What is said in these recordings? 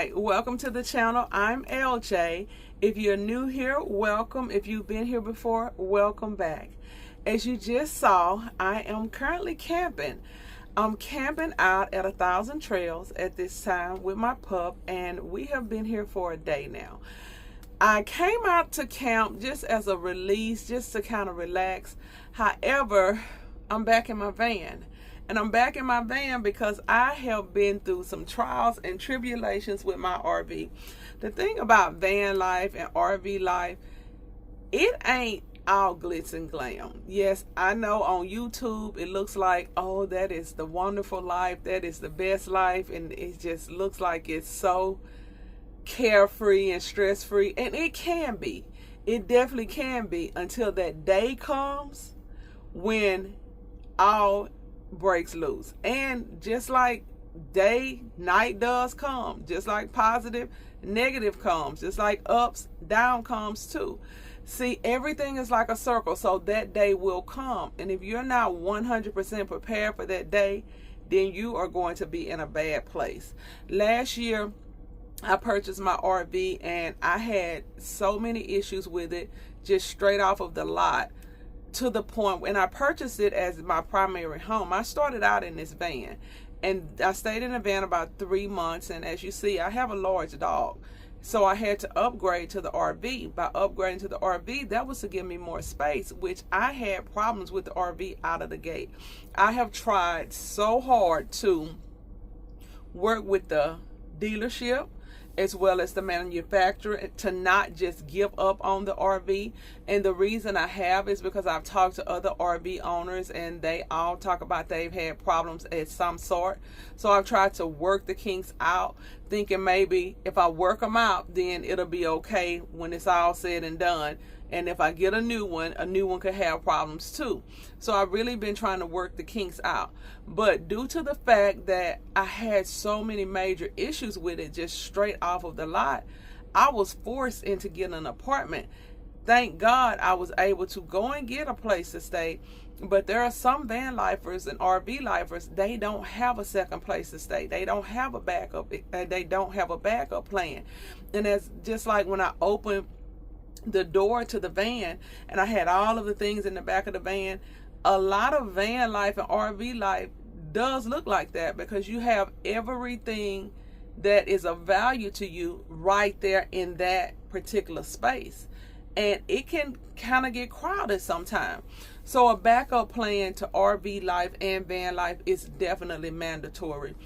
right, welcome to the channel. I'm LJ. If you're new here, welcome. If you've been here before, welcome back. As you just saw, I am currently camping. I'm camping out at 1,000 Trails at this time with my pup, and we have been here for a day now. I came out to camp just as a release, just to kind of relax. However, I'm back in my van. And I'm back in my van because I have been through some trials and tribulations with my RV. The thing about van life and RV life, it ain't all glitz and glam. Yes, I know on YouTube it looks like, oh, that is the wonderful life, that is the best life, and it just looks like it's so carefree and stress-free, and it can be. It definitely can be until that day comes when all breaks loose. And just like night does come, just like positive, negative comes, just like ups, down comes too. See, everything is like a circle, so that day will come. And if you're not 100% prepared for that day, then you are going to be in a bad place. Last year, I purchased my RV and I had so many issues with it just straight off of the lot, to the point when I purchased it as my primary home. I started out in this van, and I stayed in the van about 3 months, and as you see, I have a large dog, so I had to upgrade to the RV. By upgrading to the RV, that was to give me more space, which I had problems with the RV out of the gate. I have tried so hard to work with the dealership as well as the manufacturer to not just give up on the RV. And the reason I have is because I've talked to other RV owners, and they all talk about they've had problems at some sort. So I've tried to work the kinks out, thinking maybe if I work them out, then it'll be okay when it's all said and done. And if I get a new one could have problems too. So I've really been trying to work the kinks out. But due to the fact that I had so many major issues with it just straight off of the lot, I was forced into getting an apartment. Thank God I was able to go and get a place to stay. But there are some van lifers and RV lifers, they don't have a second place to stay. They don't have a backup. They don't have a backup plan. And that's just like when I opened the door to the van and I had all of the things in the back of the van. A lot of van life and RV life does look like that, because you have everything that is of value to you right there in that particular space, and it can kind of get crowded sometimes. So a backup plan to RV life and van life is definitely mandatory.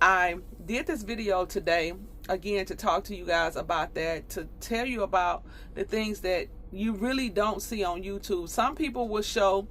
I did this video today again to talk to you guys about that, to tell you about the things that you really don't see on YouTube. Some people will show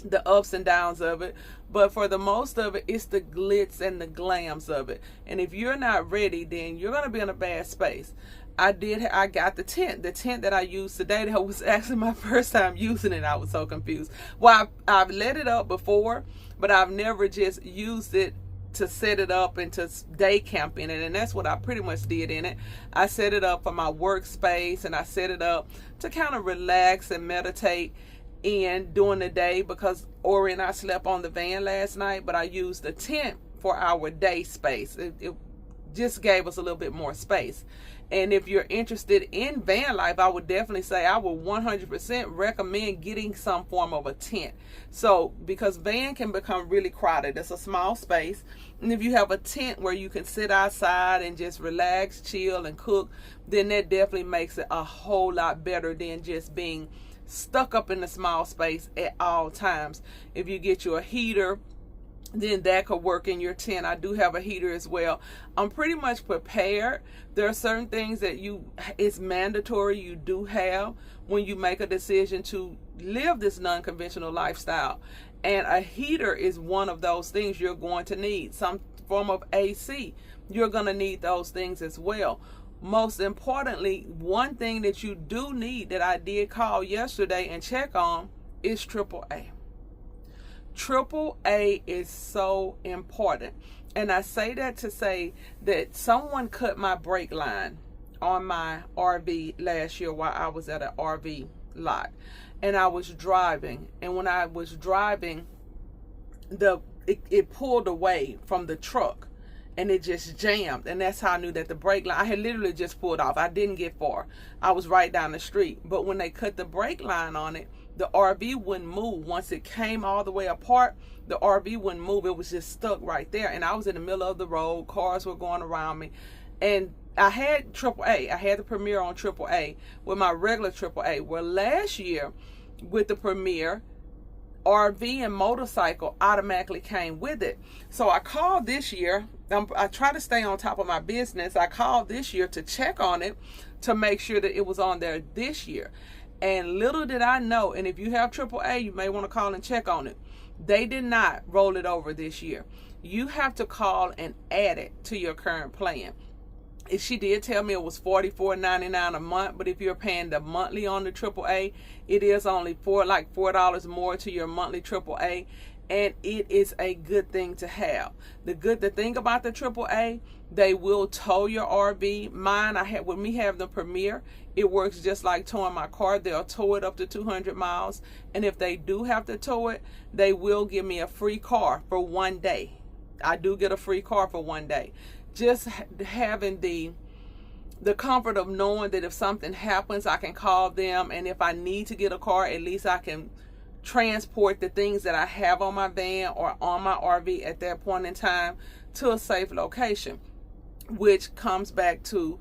the ups and downs of it, but for the most of it, it's the glitz and the glams of it. And if you're not ready, then you're going to be in a bad space. I got the tent that I used today. That was actually my first time using it. I was so confused. Well, I've let it up before, but I've never just used it to set it up and to day camp in it, and that's what I pretty much did in it. I set it up for my workspace, and I set it up to kind of relax and meditate in during the day, because Ori and I slept on the van last night, but I used the tent for our day space. It just gave us a little bit more space. And if you're interested in van life, I would definitely say I would 100% recommend getting some form of a tent. So, because van can become really crowded. It's a small space. And if you have a tent where you can sit outside and just relax, chill, and cook, then that definitely makes it a whole lot better than just being stuck up in a small space at all times. If you get you a heater, then that could work in your tent. I do have a heater as well. I'm pretty much prepared. There are certain things that it's mandatory you do have when you make a decision to live this non-conventional lifestyle. And a heater is one of those things you're going to need. Some form of AC, you're going to need those things as well. Most importantly, one thing that you do need that I did call yesterday and check on is AAA. AAA is so important. And I say that to say that someone cut my brake line on my RV last year while I was at an RV lot. And I was driving. And when I was driving, it pulled away from the truck. and it just jammed. And that's how I knew that the brake line, I had literally just pulled off. I didn't get far. I was right down the street. But when they cut the brake line on it, the RV wouldn't move. Once it came all the way apart, the RV wouldn't move. It was just stuck right there. And I was in the middle of the road. Cars were going around me. And I had AAA. I had the Premier on AAA with my regular AAA. Well, last year with the Premier, RV and motorcycle automatically came with it. So I called this year. I try to stay on top of my business. I called this year to check on it to make sure that it was on there this year. And little did I know, and if you have AAA, you may want to call and check on it. They did not roll it over this year. You have to call and add it to your current plan. She did tell me it was $44.99 a month, but if you're paying the monthly on the AAA, it is only $4 more to your monthly AAA, and it is a good thing to have. The thing about the AAA, they will tow your RV. Mine, when we have the Premier, it works just like towing my car. They'll tow it up to 200 miles, and if they do have to tow it, they will give me a free car for 1 day. I do get a free car for 1 day. Just having the comfort of knowing that if something happens, I can call them, and if I need to get a car, at least I can transport the things that I have on my van or on my RV at that point in time to a safe location, which comes back to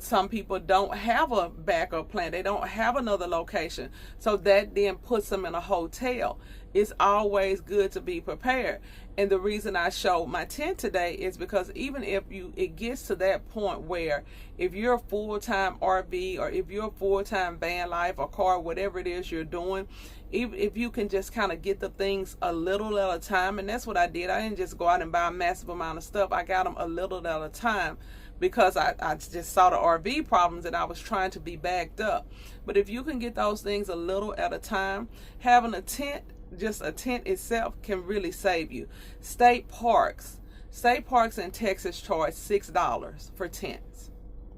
some people don't have a backup plan. They don't have another location, so that then puts them in a hotel. It's always good to be prepared. And the reason I showed my tent today is because even if it gets to that point where if you're a full-time RV or if you're a full-time van life or car, whatever it is you're doing, if you can just kind of get the things a little at a time, and that's what I did. I didn't just go out and buy a massive amount of stuff. I got them a little at a time because I just saw the RV problems and I was trying to be backed up. But if you can get those things a little at a time, having a tent, just a tent itself, can really save you. State parks in Texas charge $6 for tents,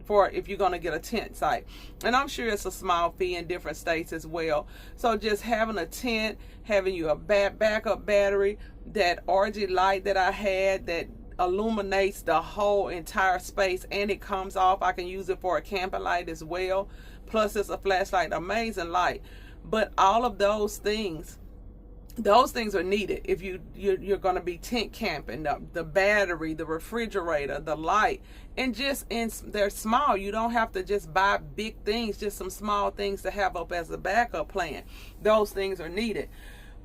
for if you're going to get a tent site, and I'm sure it's a small fee in different states as well. So just having a tent, having you a backup battery, that RG light that I had that illuminates the whole entire space, and it comes off. I can use it for a camping light as well, plus it's a flashlight. Amazing light. But all of those things are needed if you're going to be tent camping. The battery, the refrigerator, the light, and they're small. You don't have to just buy big things, just some small things to have up as a backup plan. Those things are needed.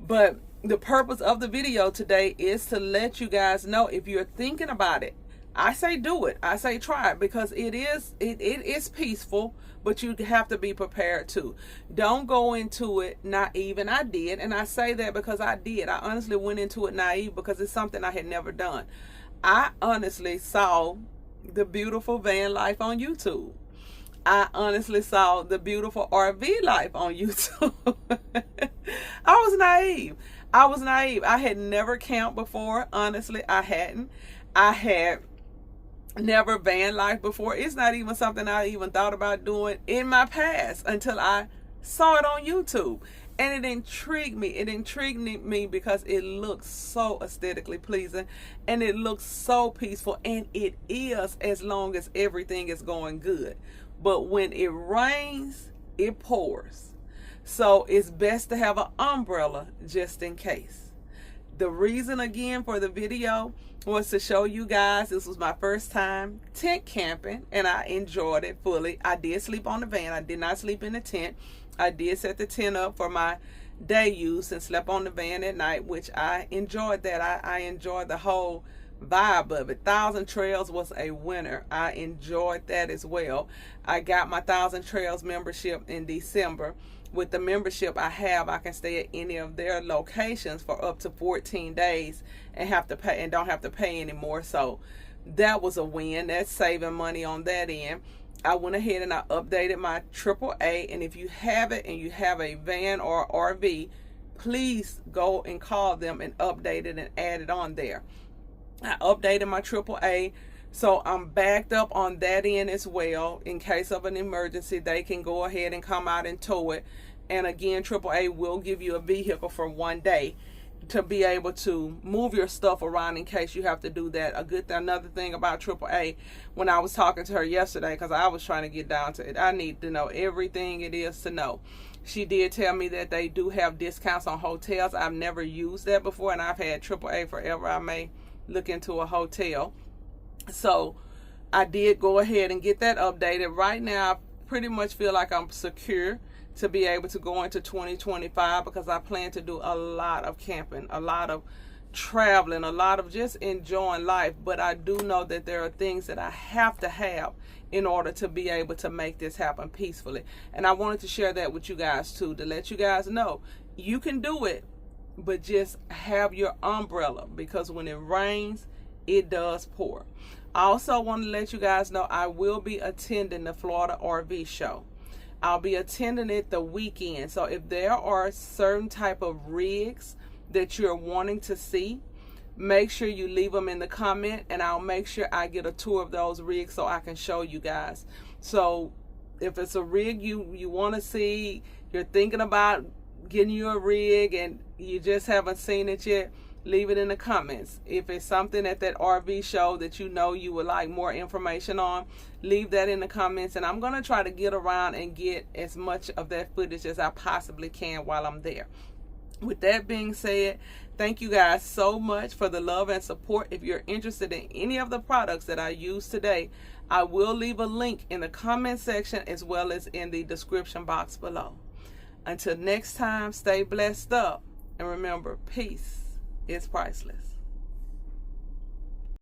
But the purpose of the video today is to let you guys know, if you're thinking about it, I say do it. I say try it, because it is peaceful, but you have to be prepared too. Don't go into it naive, and I did, and I say that because I did. I honestly went into it naive because it's something I had never done. I honestly saw the beautiful van life on YouTube. I honestly saw the beautiful RV life on YouTube. I was naive. I had never camped before. Honestly, I hadn't. I had never van life before. It's not even something I even thought about doing in my past until I saw it on YouTube. And it intrigued me. It intrigued me because it looks so aesthetically pleasing, and it looks so peaceful, and it is, as long as everything is going good. But when it rains, it pours. So it's best to have an umbrella just in case. The reason again for the video was to show you guys this was my first time tent camping, and I enjoyed it fully. I did sleep on the van. I did not sleep in the tent. I did set the tent up for my day use and slept on the van at night, which I enjoyed that. I enjoyed the whole vibe of it. Thousand Trails was a winner. I enjoyed that as well. I got my Thousand Trails membership in December. With the membership I can stay at any of their locations for up to 14 days and don't have to pay anymore. So that was a win. That's saving money on that end. I went ahead and I updated my AAA, and if you have it and you have a van or RV, please go and call them and update it and add it on there. I updated my AAA, so I'm backed up on that end as well. In case of an emergency, they can go ahead and come out and tow it. And again, AAA will give you a vehicle for 1 day to be able to move your stuff around in case you have to do that. Another thing about AAA, when I was talking to her yesterday, because I was trying to get down to it, I need to know everything it is to know. She did tell me that they do have discounts on hotels. I've never used that before, and I've had AAA forever. I may look into a hotel. So I did go ahead and get that updated. Right now, I pretty much feel like I'm secure to be able to go into 2025, because I plan to do a lot of camping, a lot of traveling, a lot of just enjoying life. But I do know that there are things that I have to have in order to be able to make this happen peacefully. And I wanted to share that with you guys too, to let you guys know you can do it, but just have your umbrella, because when it rains, it does pour. I also want to let you guys know I will be attending the Florida RV show. I'll be attending it the weekend. So if there are certain type of rigs that you're wanting to see, make sure you leave them in the comment, and I'll make sure I get a tour of those rigs so I can show you guys. So if it's a rig you want to see, you're thinking about getting you a rig and you just haven't seen it yet, leave it in the comments. If it's something at that RV show that you know you would like more information on, leave that in the comments, and I'm going to try to get around and get as much of that footage as I possibly can while I'm there. With that being said, thank you guys so much for the love and support. If you're interested in any of the products that I use today, I will leave a link in the comment section as well as in the description box below. Until next time, stay blessed up, and remember, peace is priceless.